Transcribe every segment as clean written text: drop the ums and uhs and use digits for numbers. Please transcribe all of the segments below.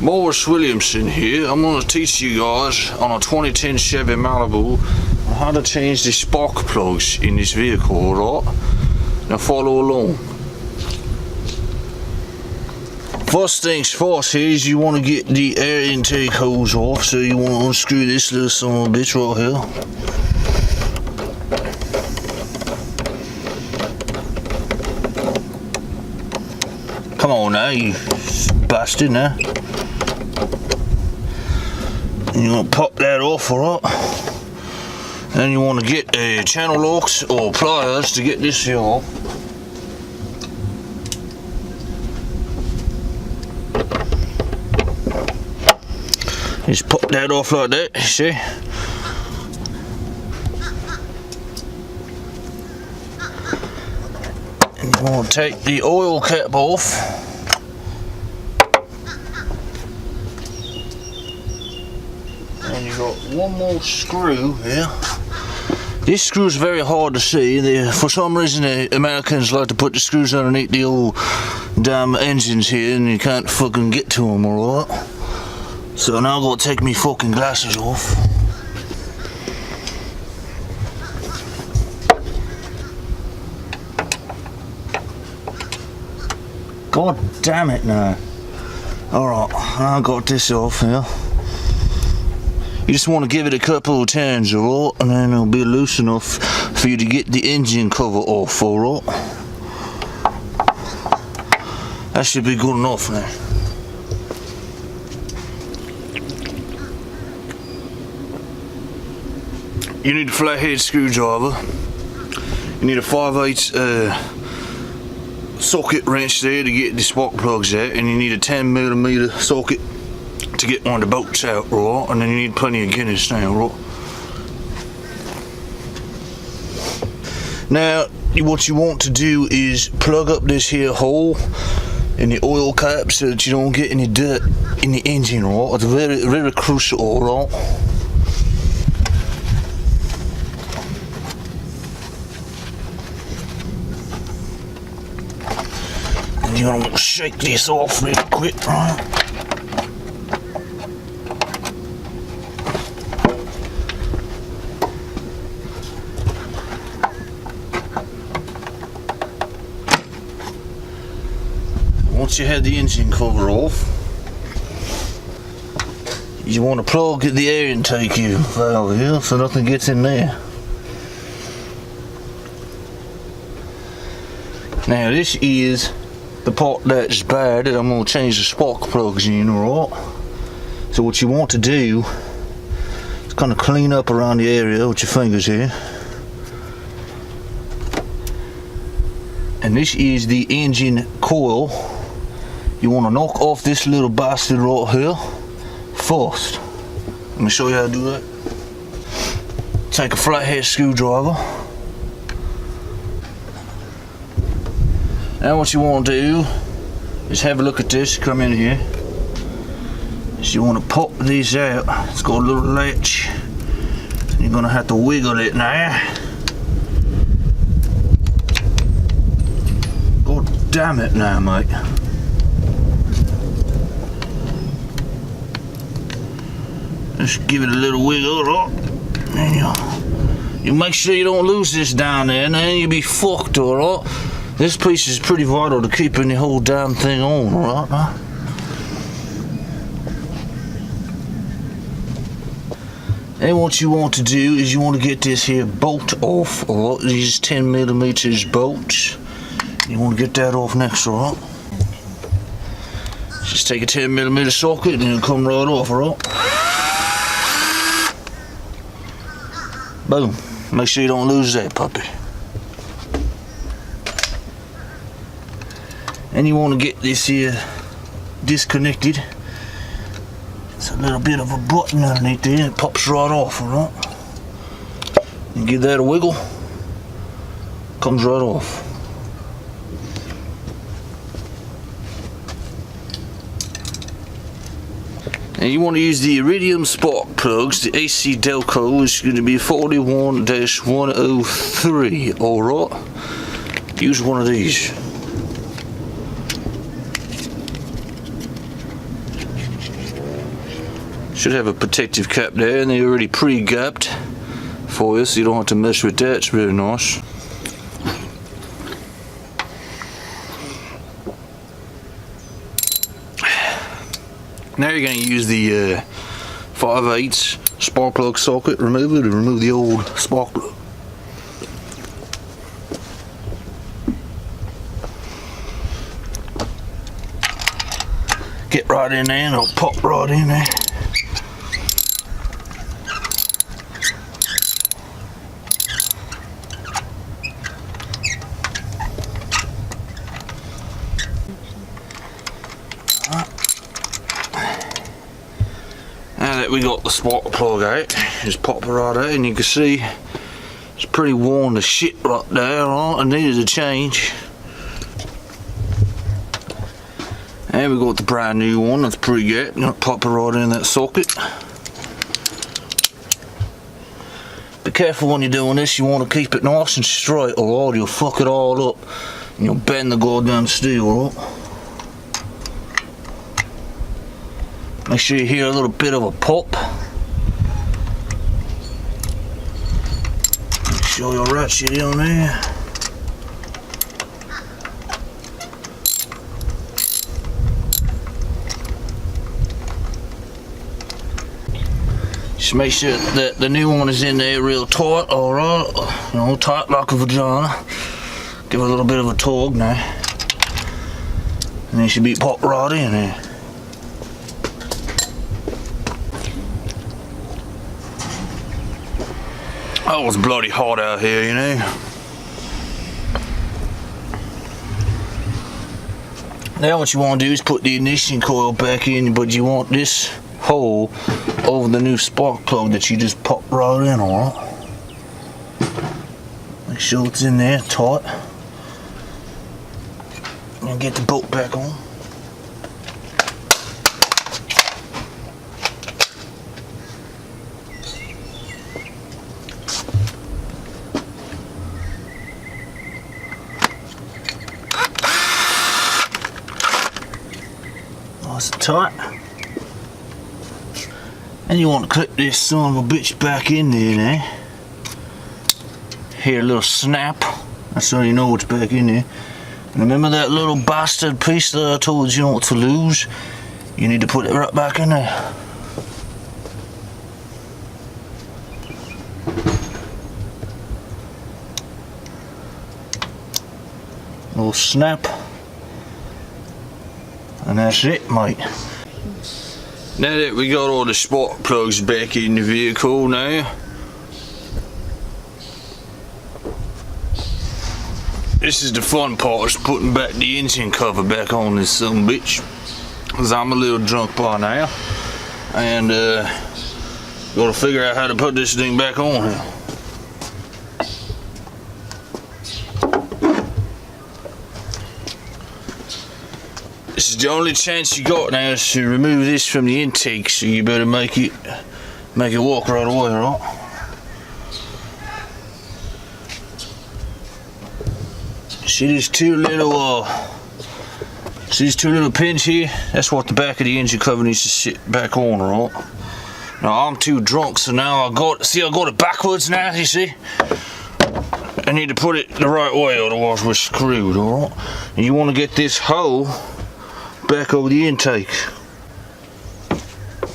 Morris Williamson here. I'm going to teach you guys on a 2010 Chevy Malibu on how to change the spark plugs in this vehicle, alright? Now follow along. First things first here is you want to get the air intake hose off, so you want to unscrew this little son of a bitch right here. Come on now, you bastard now. And you want to pop that off, alright? Then you want to get a channel locks or pliers to get this here off. Just pop that off like that, you see? And you want to take the oil cap off. And you got one more screw here. This screw is very hard to see. For some reason, the Americans like to put the screws underneath the old damn engines here, and you can't fucking get to them, alright? So now I'm gonna take me fucking glasses off. God damn it now. Alright, now I got this off here. You just want to give it a couple of turns, alright? And then it'll be loose enough for you to get the engine cover off, alright? That should be good enough now. You need a flathead screwdriver. You need a 5/8 socket wrench there to get the spark plugs out, and you need a 10mm socket to get one of the bolts out, right? And then you need plenty of Guinness now, right? Now, what you want to do is plug up this here hole in the oil cap so that you don't get any dirt in the engine, right? It's very, very crucial, right? You're gonna shake this off real quick, right? Once you have the engine cover off, you want to plug the air intake valve here so nothing gets in there. Now this is the part that's bad that I'm going to change the spark plugs in, alright? So what you want to do is kind of clean up around the area with your fingers here. And this is the engine coil. You want to knock off this little bastard right here first. Let me show you how to do that. Take a flathead screwdriver. Now what you want to do is have a look at this. Come in here. So you want to pop these out. It's got a little latch. You're going to have to wiggle it now. God damn it now, mate. Just give it a little wiggle, right? And you make sure you don't lose this down there, and then you'll be fucked, alright? This piece is pretty vital to keeping the whole damn thing on, alright? And what you want to do is you want to get this here bolt off, alright? These 10mm bolts. You want to get that off next, alright? Just take a 10mm socket and it'll come right off, alright? Boom. Make sure you don't lose that puppy. And you want to get this here disconnected. It's a little bit of a button underneath there, and it pops right off, alright? You give that a wiggle, comes right off. And you want to use the iridium spark plugs. The AC Delco is going to be 41-103, alright? Use one of these. Should have a protective cap there, and they're already pre-gapped for you, so you don't have to mess with that. It's very nice. Now you're going to use the 5/8 spark plug socket remover to remove the old spark plug. Get right in there and it'll pop right in there. Now that we got the spark plug out, just pop it right out, and you can see it's pretty worn to shit right there. Right? It needed a change. And we got the brand new one that's pretty good. You know, pop it right in that socket. Be careful when you're doing this. You want to keep it nice and straight, or you'll fuck it all up and you'll bend the goddamn steel up. Make sure you hear a little bit of a pop. Make sure you're ratchet on there. Just make sure that the new one is in there real tight, alright, you know, tight like a vagina. Give it a little bit of a tug now. And it should be popped right in there. Oh, it's bloody hot out here, you know. Now what you want to do is put the ignition coil back in, but you want this hole over the new spark plug that you just pop right in, alright? Make sure it's in there tight. And get the bolt back on. Nice and tight. And you want to clip this son of a bitch back in there now. Hear a little snap. That's how you know it's back in there. And remember that little bastard piece that I told you not to lose? You need to put it right back in there. Little snap. And that's it, mate. Now that we got all the spark plugs back in the vehicle now, this is the fun part, is putting back the engine cover back on this son of a bitch. Cause I'm a little drunk by now, and gotta figure out how to put this thing back on here. This is the only chance you got now is to remove this from the intake, so you better make it work right away, right? See these two little pins here? That's what the back of the engine cover needs to sit back on, right? Now I'm too drunk, so now I got it backwards now, you see? I need to put it the right way, otherwise we're screwed, alright? And you want to get this hole back over the intake.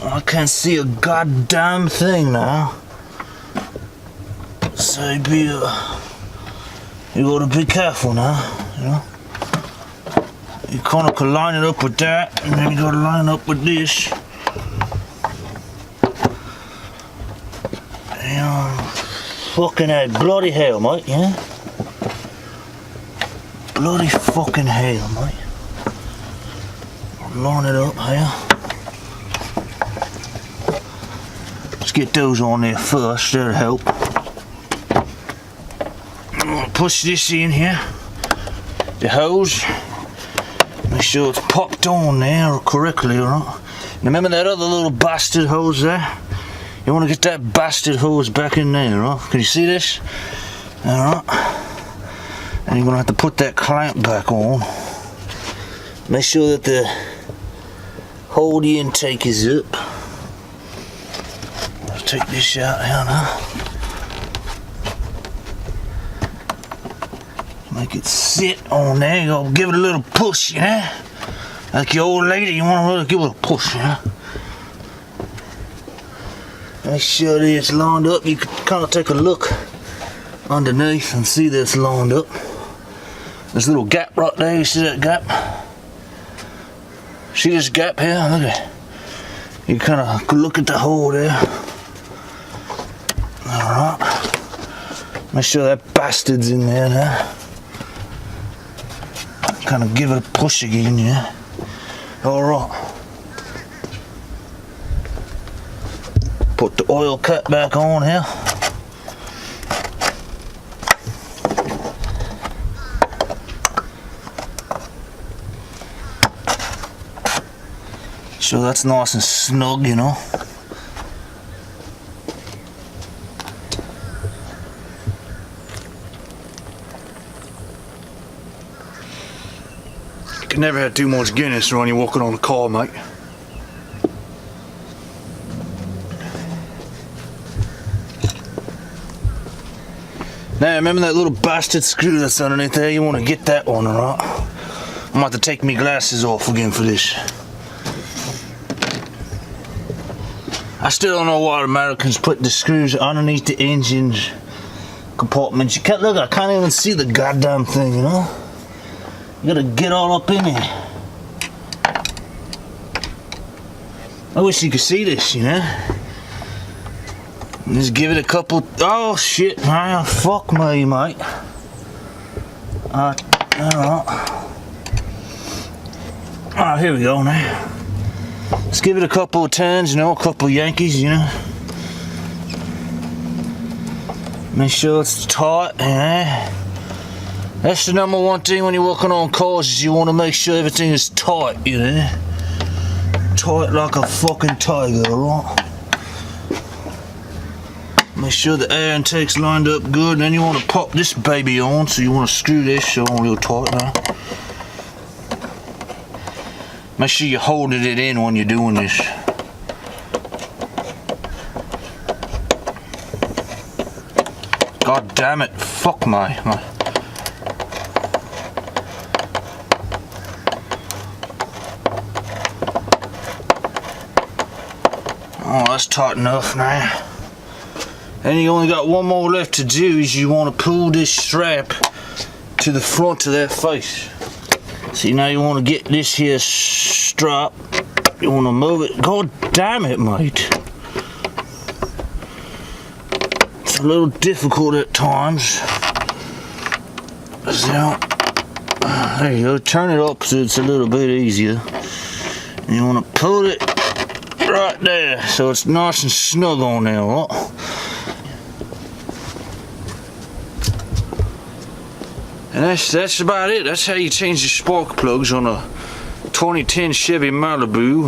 I can't see a goddamn thing now. So you gotta be careful now, you know. You kind of can line it up with that, and then you gotta line it up with this. And, fucking hell, bloody hell, mate, yeah? Bloody fucking hell, mate. Line it up here. Let's get those on there first, that'll help. I'm gonna push this in here, the hose. Make sure it's popped on there correctly, alright? Remember that other little bastard hose there? You want to get that bastard hose back in there, right? Can you see this? Alright. And you're gonna have to put that clamp back on. Make sure that the hole the intake is up. take this out here now. Make it sit on there. You gotta give it a little push, you know? Like your old lady, you wanna really give it a push, you know? Make sure that it's lined up. You can kind of take a look underneath and see that it's lined up. There's a little gap right there. You see that gap? See this gap here? Look at it. You kind of look at the hole there. Alright. Make sure that bastard's in there now. Kind of give it a push again, yeah. Alright. Put the oil cap back on here. So that's nice and snug, you know. You can never have too much Guinness when you're walking on the car, mate. Now remember that little bastard screw that's underneath there? You want to get that one, alright? I'm gonna have to take my glasses off again for this. I still don't know why Americans put the screws underneath the engine compartments. You can't look, I can't even see the goddamn thing, you know? You gotta get all up in it. I wish you could see this, you know? Just give it a couple. Oh shit, man, fuck me, mate. Alright. Alright, here we go now. Let's give it a couple of turns, you know, a couple of Yankees, you know. Make sure it's tight, yeah. That's the number one thing when you're working on cars, is you want to make sure everything is tight, you know. Tight like a fucking tiger, alright? Make sure the air intake's lined up good, and then you want to pop this baby on, so you want to screw this on real tight now. Make sure you're holding it in when you're doing this. God damn it, fuck my. Oh, that's tight enough now. And you only got one more left to do, is you want to pull this strap to the front of that face. See, now you want to get this here strap, you want to move it. God damn it, mate. It's a little difficult at times. So, there you go, turn it up so it's a little bit easier. And you want to pull it right there so it's nice and snug on there, right? And that's about it. That's how you change the spark plugs on a 2010 Chevy Malibu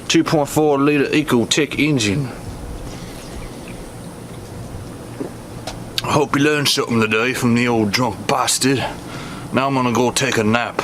2.4 litre Ecotec engine. I hope you learned something today from the old drunk bastard. Now I'm gonna go take a nap.